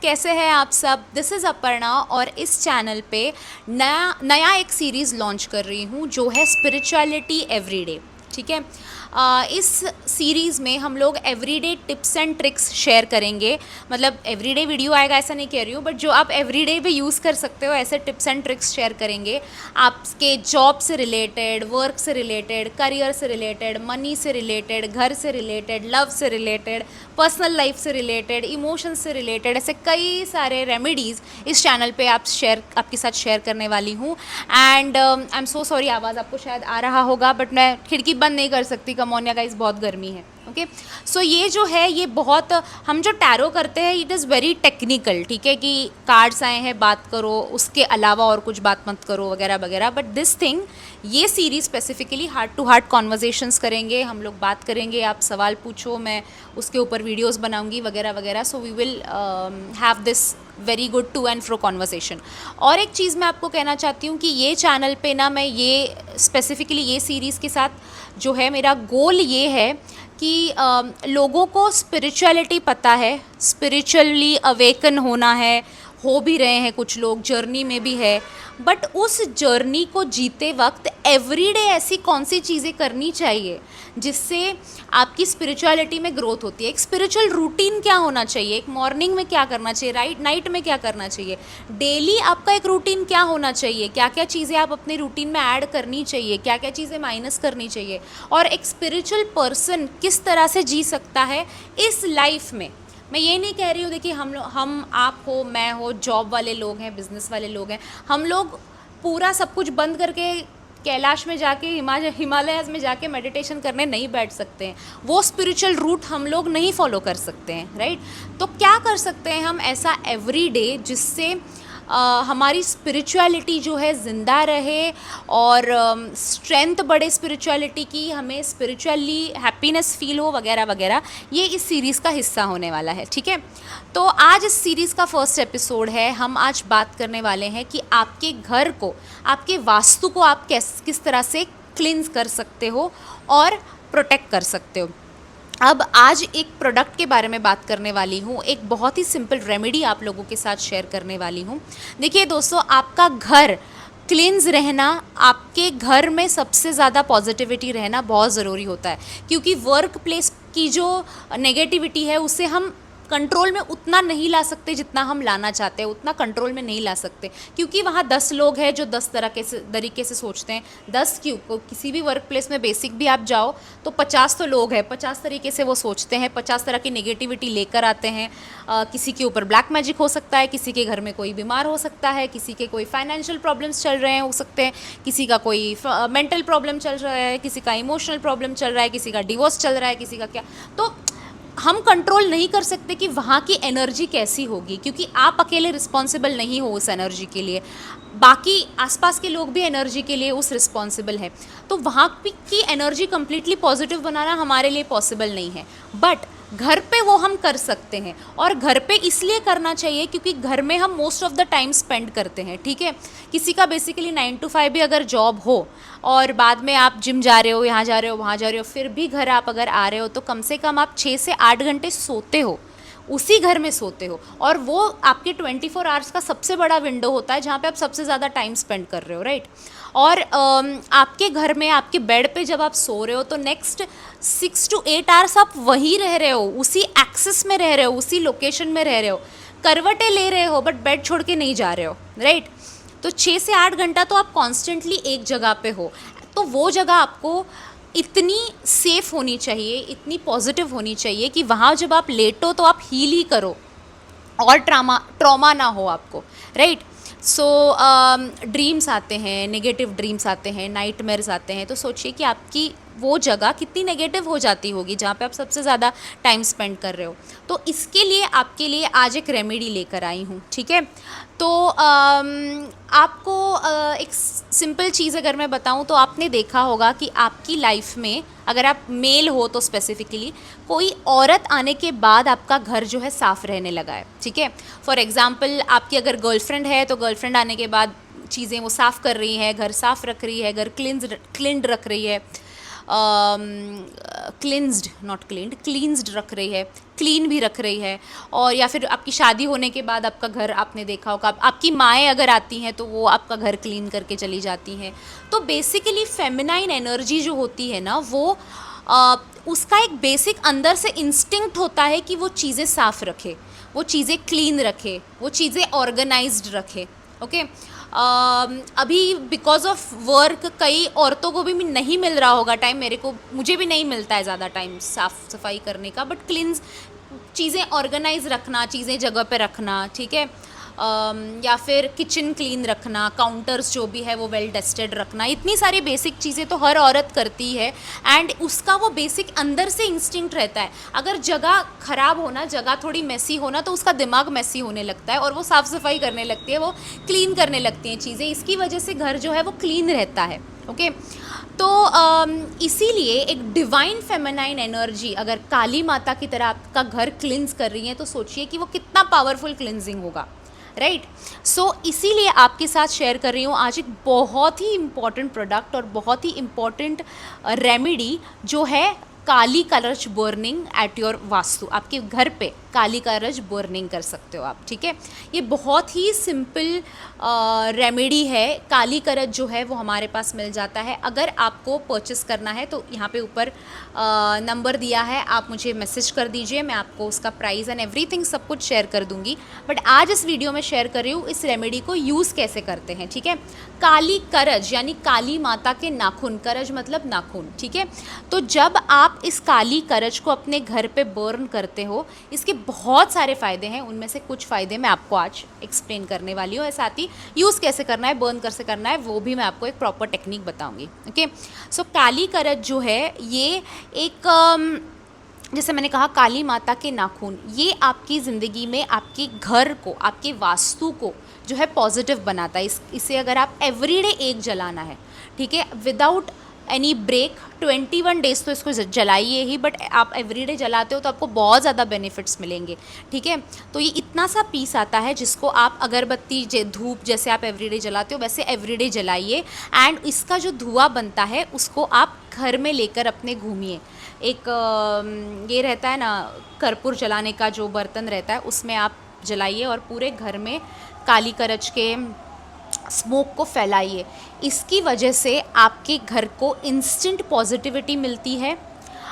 कैसे हैं आप सब। दिस इज़ अपर्णा और इस चैनल पे नया एक सीरीज़ लॉन्च कर रही हूँ जो है स्पिरिचुअलिटी एवरीडे। ठीक है। इस सीरीज़ में हम लोग everyday tips and tricks share करेंगे। मतलब एवरीडे वीडियो आएगा ऐसा नहीं कह रही हूँ, बट जो आप एवरीडे भी यूज़ कर सकते हो ऐसे टिप्स एंड ट्रिक्स शेयर करेंगे। आपके जॉब से रिलेटेड, वर्क से रिलेटेड, करियर से रिलेटेड, मनी से रिलेटेड, घर से रिलेटेड, लव से रिलेटेड, पर्सनल लाइफ से रिलेटेड, इमोशंस से रिलेटेड, ऐसे कई सारे रेमेडीज़ इस चैनल पे आपके साथ शेयर करने वाली हूँ। And I am so sorry, आवाज़ आपको शायद आ रहा होगा बट मैं खिड़की बंद नहीं कर सकती, कमोनिया गाइस, बहुत गर्मी है। ओके, सो ये जो है ये बहुत, हम जो टैरो करते हैं इट इज़ वेरी टेक्निकल। ठीक है कि कार्ड्स आए हैं बात करो, उसके अलावा और कुछ बात मत करो वगैरह वगैरह। बट दिस थिंग, ये series specifically heart to heart conversations करेंगे, हम लोग बात करेंगे, आप सवाल पूछो, मैं उसके ऊपर वीडियोस बनाऊंगी वगैरह वगैरह। So we will have this very good to and fro conversation. और एक चीज़ मैं आपको कहना चाहती हूँ कि ये चैनल पे ना, मैं ये स्पेसिफिकली ये सीरीज़ के साथ जो है मेरा गोल ये है कि लोगों को स्पिरिचुअलिटी पता है, स्पिरिचुअली अवेकन होना है, हो भी रहे हैं कुछ लोग, जर्नी में भी है। बट उस जर्नी को जीते वक्त एवरीडे ऐसी कौन सी चीज़ें करनी चाहिए जिससे आपकी स्पिरिचुअलिटी में ग्रोथ होती है। एक स्पिरिचुअल रूटीन क्या होना चाहिए, एक मॉर्निंग में क्या करना चाहिए, नाइट में क्या करना चाहिए, डेली आपका एक रूटीन क्या होना चाहिए, क्या क्या चीज़ें आप अपने रूटीन में ऐड करनी चाहिए, क्या क्या चीज़ें माइनस करनी चाहिए, और एक स्पिरिचुअल पर्सन किस तरह से जी सकता है इस लाइफ में। मैं ये नहीं कह रही हूँ, देखिए हम आप हो, मैं हो, जॉब वाले लोग हैं, बिजनेस वाले लोग हैं, हम लोग पूरा सब कुछ बंद करके कैलाश में जाके, हिमालयाज़ में जाके मेडिटेशन करने नहीं बैठ सकते हैं। वो स्पिरिचुअल रूट हम लोग नहीं फॉलो कर सकते हैं, राइट। तो क्या कर सकते हैं हम ऐसा एवरीडे जिससे हमारी स्पिरिचुअलिटी जो है ज़िंदा रहे और स्ट्रेंथ बढ़े स्पिरिचुअलिटी की, हमें स्पिरिचुअली हैप्पीनेस फील हो वगैरह वगैरह। ये इस सीरीज़ का हिस्सा होने वाला है। ठीक है, तो आज इस सीरीज़ का फर्स्ट एपिसोड है। हम आज बात करने वाले हैं कि आपके घर को, आपके वास्तु को आप किस तरह से क्लींस कर सकते हो और प्रोटेक्ट कर सकते हो। अब आज एक प्रोडक्ट के बारे में बात करने वाली हूँ, एक बहुत ही सिंपल रेमेडी आप लोगों के साथ शेयर करने वाली हूँ। देखिए दोस्तों, आपका घर क्लींस रहना, आपके घर में सबसे ज़्यादा पॉजिटिविटी रहना बहुत ज़रूरी होता है, क्योंकि वर्क प्लेस की जो नेगेटिविटी है उसे हम कंट्रोल में उतना नहीं ला सकते जितना हम लाना चाहते हैं, उतना कंट्रोल में नहीं ला सकते, क्योंकि वहाँ 10 लोग हैं जो 10 तरीके से सोचते हैं। 10 क्यों, किसी भी वर्क प्लेस में बेसिक भी आप जाओ तो 50 तो लोग हैं, 50 तरीके से वो सोचते हैं, 50 तरह की नेगेटिविटी लेकर आते हैं। किसी के ऊपर ब्लैक मैजिक हो सकता है, किसी के घर में कोई बीमार हो सकता है, किसी के कोई फाइनेंशियल प्रॉब्लम्स चल रहे हैं हो सकते हैं, किसी का कोई मेंटल प्रॉब्लम चल रहा है, किसी का इमोशनल प्रॉब्लम चल रहा है, किसी का डिवोर्स चल रहा है, किसी का क्या। तो हम कंट्रोल नहीं कर सकते कि वहाँ की एनर्जी कैसी होगी, क्योंकि आप अकेले रिस्पॉन्सिबल नहीं हो उस एनर्जी के लिए, बाकी आसपास के लोग भी एनर्जी के लिए उस रिस्पॉन्सिबल है। तो वहाँ की एनर्जी कम्प्लीटली पॉजिटिव बनाना हमारे लिए पॉसिबल नहीं है, बट घर पे वो हम कर सकते हैं। और घर पे इसलिए करना चाहिए क्योंकि घर में हम most of the time spend करते हैं। ठीक है, किसी का बेसिकली 9 to 5 भी अगर जॉब हो और बाद में आप जिम जा रहे हो, यहाँ जा रहे हो, वहाँ जा रहे हो, फिर भी घर आप अगर आ रहे हो तो कम से कम आप 6 से 8 घंटे सोते हो, उसी घर में सोते हो, और वो आपके 24 आवर्स का सबसे बड़ा विंडो होता है जहाँ पे आप सबसे ज़्यादा टाइम स्पेंड कर रहे हो, राइट। और आपके घर में, आपके बेड पे जब आप सो रहे हो तो नेक्स्ट 6 to 8 आवर्स आप वहीं रह रहे हो, उसी एक्सेस में रह रहे हो, उसी लोकेशन में रह रहे हो, करवटें ले रहे हो बट बेड छोड़ के नहीं जा रहे हो, राइट। तो 6 से 8 घंटा तो आप कॉन्स्टेंटली एक जगह पे हो, तो वो जगह आपको इतनी सेफ़ होनी चाहिए, इतनी पॉजिटिव होनी चाहिए कि वहाँ जब आप लेटो तो आप हील ही करो और ट्रॉमा ना हो आपको, राइट। सो ड्रीम्स आते हैं, नेगेटिव ड्रीम्स आते हैं, नाइटमेयर्स आते हैं, तो सोचिए कि आपकी वो जगह कितनी नेगेटिव हो जाती होगी जहाँ पे आप सबसे ज़्यादा टाइम स्पेंड कर रहे हो। तो इसके लिए आपके लिए आज एक रेमेडी लेकर आई हूँ। ठीक है, तो आपको एक सिंपल चीज़ अगर मैं बताऊँ तो आपने देखा होगा कि आपकी लाइफ में, अगर आप मेल हो तो स्पेसिफिकली, कोई औरत आने के बाद आपका घर जो है साफ़ रहने लगा है। ठीक है, फॉर एग्ज़ाम्पल आपकी अगर गर्लफ्रेंड है तो गर्लफ्रेंड आने के बाद चीज़ें वो साफ़ कर रही है, घर साफ़ रख रही है, घर क्लीन्ड रख रही है, क्लिन्स्ड, नॉट क्लीन्ड, क्लीन्स्ड रख रही है, क्लीन भी रख रही है। और या फिर आपकी शादी होने के बाद आपका घर आपने देखा होगा, आपकी माएँ अगर आती हैं तो वो आपका घर क्लीन करके चली जाती हैं। तो बेसिकली फेमिनाइन एनर्जी जो होती है ना, वो उसका एक बेसिक अंदर से इंस्टिंक्ट होता है कि वो चीज़ें साफ़ रखे, वो चीज़ें क्लीन रखे, वो चीज़ें ऑर्गेनाइज्ड रखे। ओके, अभी बिकॉज ऑफ वर्क कई औरतों को भी नहीं मिल रहा होगा टाइम, मुझे भी नहीं मिलता है ज़्यादा टाइम साफ़ सफाई करने का, बट क्लीन्स चीज़ें ऑर्गेनाइज रखना, चीज़ें जगह पे रखना, ठीक है, या फिर किचन क्लीन रखना, काउंटर्स जो भी है वो वेल डस्टेड रखना, इतनी सारी बेसिक चीज़ें तो हर औरत करती है एंड उसका वो बेसिक अंदर से इंस्टिंक्ट रहता है। अगर जगह ख़राब होना, जगह थोड़ी मेसी होना, तो उसका दिमाग मेसी होने लगता है और वो साफ़ सफाई करने लगती है, वो क्लीन करने लगती हैं चीज़ें, इसकी वजह से घर जो है वो क्लीन रहता है। ओके, तो इसीलिए एक डिवाइन फेमिनाइन एनर्जी अगर काली माता की तरह आपका घर क्लिन्स कर रही है तो सोचिए कि वो कितना पावरफुल क्लिनजिंग होगा, राइट। सो इसीलिए आपके साथ शेयर कर रही हूँ आज एक बहुत ही इम्पॉर्टेंट प्रोडक्ट और बहुत ही इम्पॉर्टेंट रेमेडी जो है काली कलश बर्निंग एट योर वास्तु। आपके घर पे काली कलश बर्निंग कर सकते हो आप, ठीक है। ये बहुत ही सिंपल रेमेडी है। काली कलश जो है वो हमारे पास मिल जाता है। अगर आपको परचेस करना है तो यहाँ पे ऊपर नंबर दिया है, आप मुझे मैसेज कर दीजिए, मैं आपको उसका प्राइस एंड एवरीथिंग सब कुछ शेयर कर दूँगी। बट आज इस वीडियो में शेयर कर रही हूँ इस रेमेडी को यूज़ कैसे करते हैं, ठीक है। काली करज यानी काली माता के नाखून, करज मतलब नाखून, ठीक है। तो जब आप इस काली करज को अपने घर पे बर्न करते हो, इसके बहुत सारे फ़ायदे हैं, उनमें से कुछ फ़ायदे मैं आपको आज एक्सप्लेन करने वाली हूँ। साथ ही यूज़ कैसे करना है, बर्न कैसे करना है, वो भी मैं आपको एक प्रॉपर टेक्निक बताऊँगी। ओके, सो काली करज जो है ये एक जैसे मैंने कहा काली माता के नाखून, ये आपकी ज़िंदगी में आपके घर को, आपके वास्तु को जो है पॉजिटिव बनाता है। इसे अगर आप एवरीडे एक जलाना है, ठीक है, विदाउट एनी ब्रेक, 21 डेज़ तो इसको जलाइए ही, बट आप एवरीडे जलाते हो तो आपको बहुत ज़्यादा बेनिफिट्स मिलेंगे, ठीक है। तो ये इतना सा पीस आता है जिसको आप अगरबत्ती, धूप जैसे आप एवरीडे जलाते हो वैसे एवरीडे जलाइए एंड इसका जो धुआं बनता है उसको आप घर में लेकर अपने घूमिए। एक ये रहता है ना कर्पूर जलाने का जो बर्तन रहता है, उसमें आप जलाइए और पूरे घर में काली करच के स्मोक को फैलाइए। इसकी वजह से आपके घर को इंस्टेंट पॉजिटिविटी मिलती है,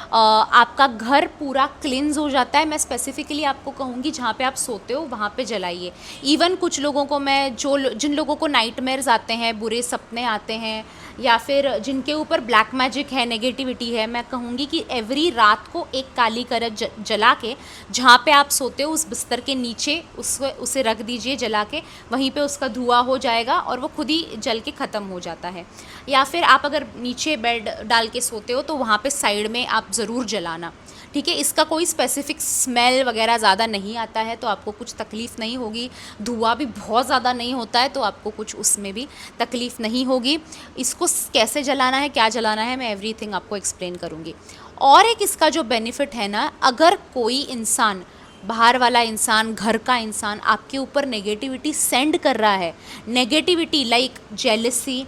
आपका घर पूरा क्लिन्स हो जाता है। मैं स्पेसिफिकली आपको कहूँगी जहाँ पे आप सोते हो वहाँ पे जलाइए। इवन कुछ लोगों को जिन लोगों को नाइटमेयर्स आते हैं, बुरे सपने आते हैं, या फिर जिनके ऊपर ब्लैक मैजिक है, नेगेटिविटी है, मैं कहूँगी कि एवरी रात को एक काली करच जला के जहाँ पे आप सोते हो उस बिस्तर के नीचे उसे रख दीजिए जला के, वहीं पे उसका धुआं हो जाएगा और वो खुद ही जल के ख़त्म हो जाता है। या फिर आप अगर नीचे बेड डाल के सोते हो तो वहाँ पे साइड में आप ज़रूर जलाना, ठीक है। इसका कोई स्पेसिफिक स्मेल वगैरह ज़्यादा नहीं आता है तो आपको कुछ तकलीफ़ नहीं होगी। धुआं भी बहुत ज़्यादा नहीं होता है तो आपको कुछ उसमें भी तकलीफ़ नहीं होगी। इसको कैसे जलाना है, क्या जलाना है, मैं एवरीथिंग आपको एक्सप्लेन करूँगी। और एक इसका जो बेनिफिट है ना, अगर कोई इंसान, बाहर वाला इंसान, घर का इंसान आपके ऊपर नेगेटिविटी सेंड कर रहा है, negativity like jealousy,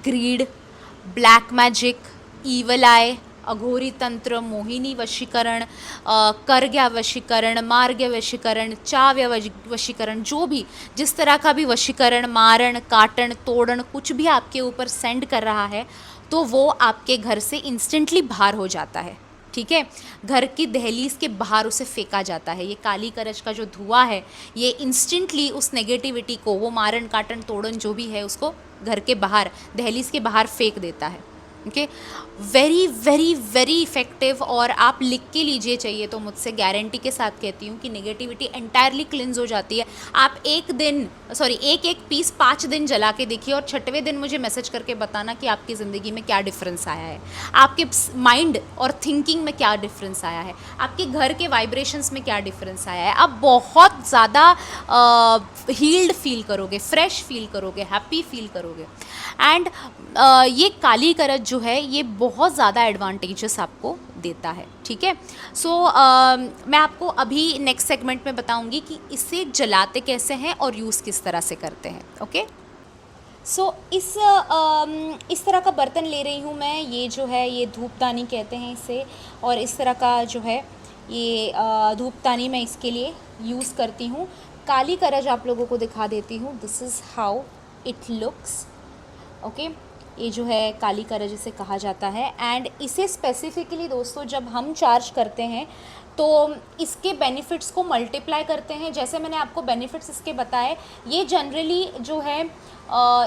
greed, black magic, evil eye, Aghori tantra, mohini वशीकरण, करग्या वशीकरण, मार्ग्य वशीकरण, चाव्य वशीकरण, जो भी जिस तरह का भी वशीकरण, मारण, काटन, तोड़न कुछ भी आपके ऊपर सेंड कर रहा है तो वो आपके घर से इंस्टेंटली बाहर हो जाता है, ठीक है। घर की दहलीज के बाहर उसे फेंका जाता है। ये काली करच का जो धुआं है ये इंस्टेंटली उस नेगेटिविटी को, वो मारण, काटन, तोड़न जो भी है उसको घर के बाहर, दहलीज के बाहर फेंक देता है। Okay, very very very effective. और आप लिख के लीजिए, चाहिए तो मुझसे गारंटी के साथ कहती हूँ कि नेगेटिविटी एंटायरली क्लिन्स हो जाती है। आप एक पीस 5 दिन जला के देखिए और 6वें दिन मुझे मैसेज करके बताना कि आपकी ज़िंदगी में क्या डिफरेंस आया है, आपके माइंड और थिंकिंग में क्या डिफरेंस आया है, आपके घर के वाइब्रेशंस में क्या डिफरेंस आया है। आप बहुत ज़्यादा हील्ड फील करोगे, फ्रेश फील करोगे, हैप्पी फील करोगे। एंड ये काली करच जो है ये बहुत ज़्यादा एडवांटेजेस आपको देता है, ठीक है। सो मैं आपको अभी नेक्स्ट सेगमेंट में बताऊंगी कि इसे जलाते कैसे हैं और यूज़ किस तरह से करते हैं। ओके, इस तरह का बर्तन ले रही हूँ मैं। ये जो है ये धूपदानी कहते हैं इसे, और इस तरह का जो है ये धूपदानी मैं इसके लिए यूज़ करती हूँ। काली करज आप लोगों को दिखा देती हूँ। This is how it looks. Okay, ये जो है काली करज इसे कहा जाता है। एंड इसे स्पेसिफिकली दोस्तों जब हम चार्ज करते हैं तो इसके बेनिफिट्स को मल्टीप्लाई करते हैं। जैसे मैंने आपको बेनिफिट्स इसके बताए, ये जनरली जो है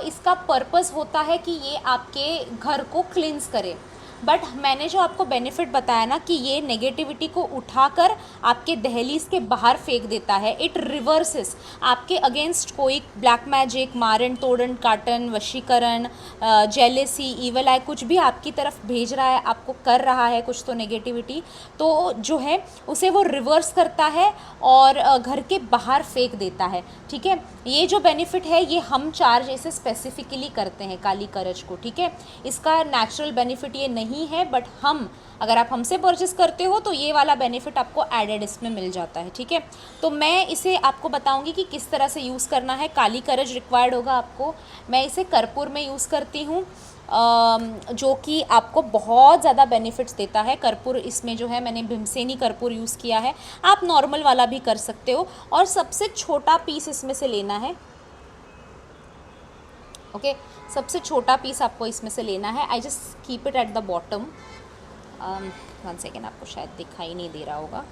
इसका पर्पस होता है कि ये आपके घर को क्लींस करे। बट मैंने जो आपको बेनिफिट बताया ना कि ये नेगेटिविटी को उठाकर आपके दहलीज के बाहर फेंक देता है। इट रिवर्सेस आपके अगेंस्ट कोई ब्लैक मैजिक, मारन तोड़न काटन, वशीकरण, जेलेसी, ईवल आई कुछ भी आपकी तरफ भेज रहा है, आपको कर रहा है कुछ तो नेगेटिविटी, तो जो है उसे वो रिवर्स करता है और घर के बाहर फेंक देता है। ठीक है, ये जो बेनिफिट है ये हम चार्ज ऐसे स्पेसिफिकली करते हैं काली करज को। ठीक है, इसका नेचुरल बेनिफिट ये नहीं है, बट हम अगर आप हमसे परचेस करते हो तो ये वाला बेनिफिट आपको एडेड इसमें मिल जाता है। ठीक है, तो मैं इसे आपको बताऊंगी कि किस तरह से यूज़ करना है। काली करज रिक्वायर्ड होगा आपको। मैं इसे कर्पूर में यूज़ करती हूँ, जो कि आपको बहुत ज़्यादा बेनिफिट्स देता है। कर्पूर इसमें जो है मैंने भीमसेनी कर्पूर यूज़ किया है, आप नॉर्मल वाला भी कर सकते हो। और सबसे छोटा पीस इसमें से लेना है। ओके, सबसे छोटा पीस आपको इसमें से लेना है। I just keep it at the bottom. 1 second, आपको शायद दिखाई नहीं दे रहा होगा,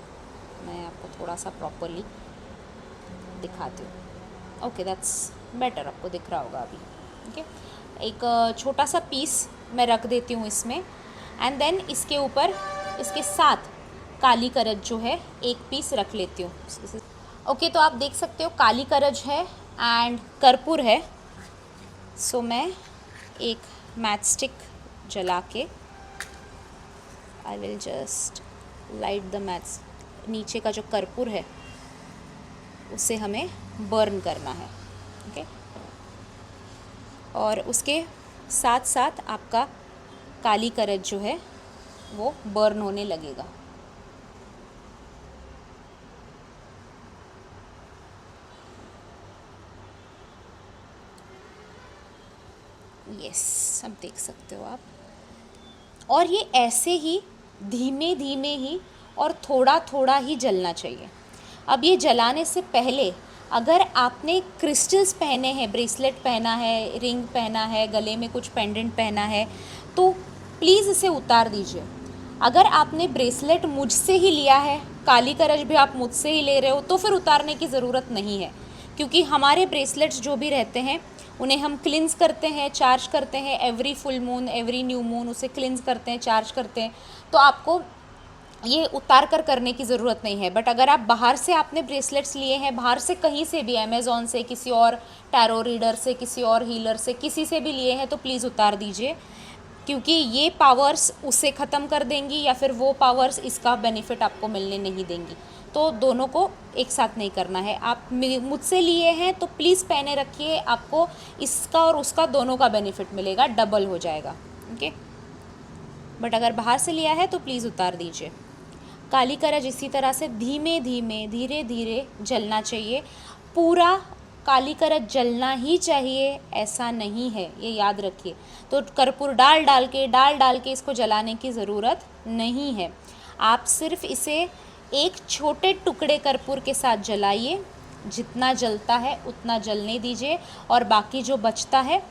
मैं आपको थोड़ा सा प्रॉपरली दिखाती हूँ। ओके, दैट्स बेटर, आपको दिख रहा होगा अभी। ओके, एक छोटा सा पीस मैं रख देती हूँ इसमें। एंड देन इसके ऊपर इसके साथ काली करज जो है एक पीस रख लेती हूँ। ओके, तो आप देख सकते हो काली करज है एंड कर्पूर है। सो मैं एक मैच स्टिक जला के I will just light the match. नीचे का जो कर्पूर है उसे हमें बर्न करना है। ओके, और उसके साथ साथ आपका काली करज जो है वो बर्न होने लगेगा। यस, अब देख सकते हो आप। और ये ऐसे ही धीमे धीमे ही और थोड़ा थोड़ा ही जलना चाहिए। अब ये जलाने से पहले अगर आपने क्रिस्टल्स पहने हैं, ब्रेसलेट पहना है, रिंग पहना है, गले में कुछ पेंडेंट पहना है, तो प्लीज़ इसे उतार दीजिए। अगर आपने ब्रेसलेट मुझसे ही लिया है, काली करज भी आप मुझसे ही ले रहे हो, तो फिर उतारने की ज़रूरत नहीं है। क्योंकि हमारे ब्रेसलेट्स जो भी रहते हैं उन्हें हम क्लिंस करते हैं, चार्ज करते हैं। Every full moon, every new moon उसे क्लिंस करते हैं, चार्ज करते हैं। तो आपको ये उतार कर करने की ज़रूरत नहीं है। बट अगर आप बाहर से आपने ब्रेसलेट्स लिए हैं, बाहर से कहीं से भी, अमेज़ॉन से, किसी और टैरो रीडर से, किसी और हीलर से, किसी से भी लिए हैं, तो प्लीज़ उतार दीजिए। क्योंकि ये पावर्स उसे ख़त्म कर देंगी या फिर वो पावर्स इसका बेनिफिट आपको मिलने नहीं देंगी। तो दोनों को एक साथ नहीं करना है। आप मुझसे लिए हैं तो प्लीज़ पहने रखिए, आपको इसका और उसका दोनों का बेनिफिट मिलेगा, डबल हो जाएगा। ओके, बट अगर बाहर से लिया है तो प्लीज़ उतार दीजिए। काली करज इसी तरह से धीमे धीमे, धीरे धीरे जलना चाहिए। पूरा काली करज जलना ही चाहिए ऐसा नहीं है, ये याद रखिए। तो कर्पूर डाल डाल के इसको जलाने की ज़रूरत नहीं है। आप सिर्फ इसे एक छोटे टुकड़े कर्पूर के साथ जलाइए। जितना जलता है उतना जलने दीजिए, और बाकी जो बचता है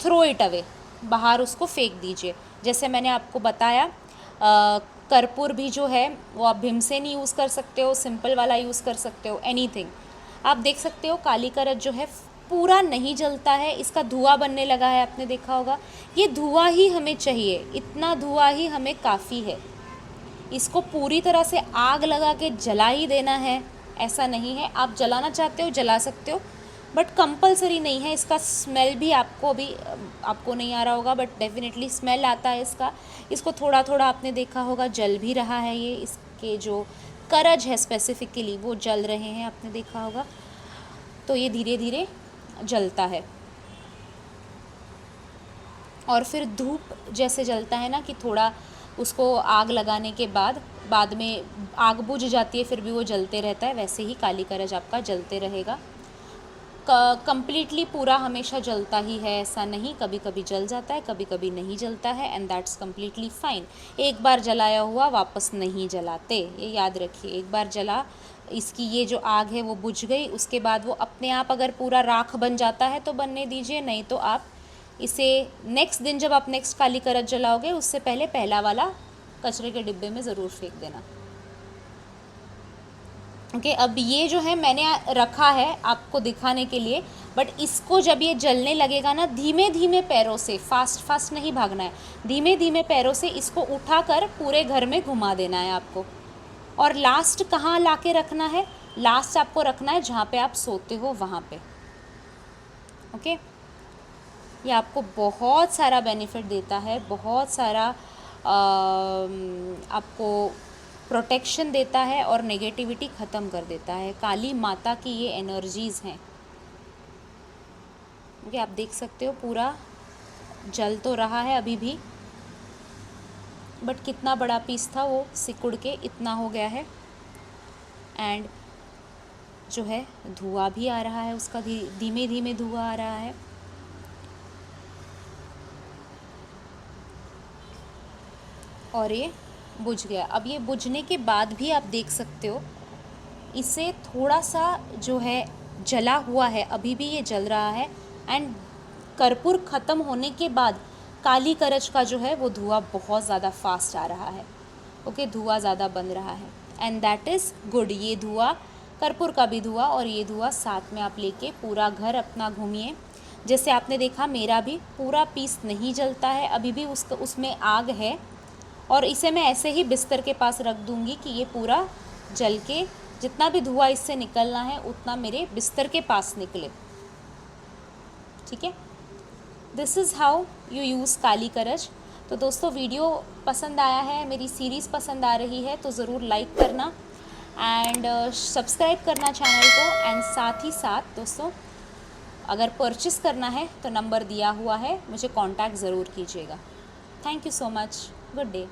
थ्रो इट अवे, बाहर उसको फेंक दीजिए। जैसे मैंने आपको बताया, कर्पूर भी जो है वो आप भीमसेनी यूज़ कर सकते हो, सिंपल वाला यूज़ कर सकते हो, एनीथिंग। आप देख सकते हो काली करज जो है पूरा नहीं जलता है, इसका धुआं बनने लगा है, आपने देखा होगा। ये धुआं ही हमें चाहिए, इतना धुआं ही हमें काफ़ी है। इसको पूरी तरह से आग लगा के जला ही देना है ऐसा नहीं है। आप जलाना चाहते हो जला सकते हो, बट कंपलसरी नहीं है। इसका स्मेल भी आपको नहीं आ रहा होगा, बट डेफिनेटली स्मेल आता है इसका। इसको थोड़ा थोड़ा आपने देखा होगा जल भी रहा है। ये इसके जो करज है स्पेसिफिकली वो जल रहे हैं, आपने देखा होगा। तो ये धीरे धीरे जलता है। और फिर धूप जैसे जलता है ना कि थोड़ा उसको आग लगाने के बाद में आग बुझ जाती है, फिर भी वो जलते रहता है, वैसे ही काली करज आपका जलते रहेगा। कंप्लीटली पूरा हमेशा जलता ही है ऐसा नहीं, कभी कभी जल जाता है, कभी कभी नहीं जलता है, एंड दैट्स कम्प्लीटली फाइन। एक बार जलाया हुआ वापस नहीं जलाते, ये याद रखिए। एक बार जला, इसकी ये जो आग है वो बुझ गई, उसके बाद वो अपने आप अगर पूरा राख बन जाता है तो बनने दीजिए, नहीं तो आप इसे नेक्स्ट दिन जब आप नेक्स्ट काली करच जलाओगे उससे पहले पहला वाला कचरे के डिब्बे में ज़रूर फेंक देना। ओके, अब ये जो है मैंने रखा है आपको दिखाने के लिए, बट इसको जब ये जलने लगेगा ना, धीमे धीमे पैरों से, फास्ट फास्ट नहीं भागना है, धीमे धीमे पैरों से इसको उठाकर पूरे घर में घुमा देना है आपको। और लास्ट कहाँ लाके रखना है? लास्ट आपको रखना है जहाँ पे आप सोते हो वहाँ पे। ओके, ये आपको बहुत सारा बेनिफिट देता है, बहुत सारा आपको प्रोटेक्शन देता है और नेगेटिविटी ख़त्म कर देता है। काली माता की ये एनर्जीज़ हैं। ओके, आप देख सकते हो पूरा जल तो रहा है अभी भी, बट कितना बड़ा पीस था वो सिकुड़ के इतना हो गया है। एंड जो है धुआं भी आ रहा है उसका, धीमे धीमे धुआं आ रहा है। और ये बुझ गया। अब ये बुझने के बाद भी आप देख सकते हो इसे थोड़ा सा जो है जला हुआ है, अभी भी ये जल रहा है। एंड कर्पूर ख़त्म होने के बाद काली करच का जो है वो धुआं बहुत ज़्यादा फास्ट आ रहा है। ओके, धुआं ज़्यादा बन रहा है, एंड दैट इज़ गुड। ये धुआं, कर्पूर का भी धुआं और ये धुआं साथ में आप लेके पूरा घर अपना घूमिए। जैसे आपने देखा मेरा भी पूरा पीस नहीं जलता है, अभी भी उसमें आग है। और इसे मैं ऐसे ही बिस्तर के पास रख दूँगी कि ये पूरा जल के जितना भी धुआं इससे निकलना है उतना मेरे बिस्तर के पास निकले। ठीक है, this is how you use Kali करच। तो दोस्तों, वीडियो पसंद आया है, मेरी सीरीज़ पसंद आ रही है तो ज़रूर लाइक करना एंड सब्सक्राइब करना चैनल को। एंड साथ ही साथ दोस्तों, अगर परचेस करना है तो नंबर दिया हुआ है, मुझे कांटेक्ट ज़रूर कीजिएगा। Thank you so much, good day.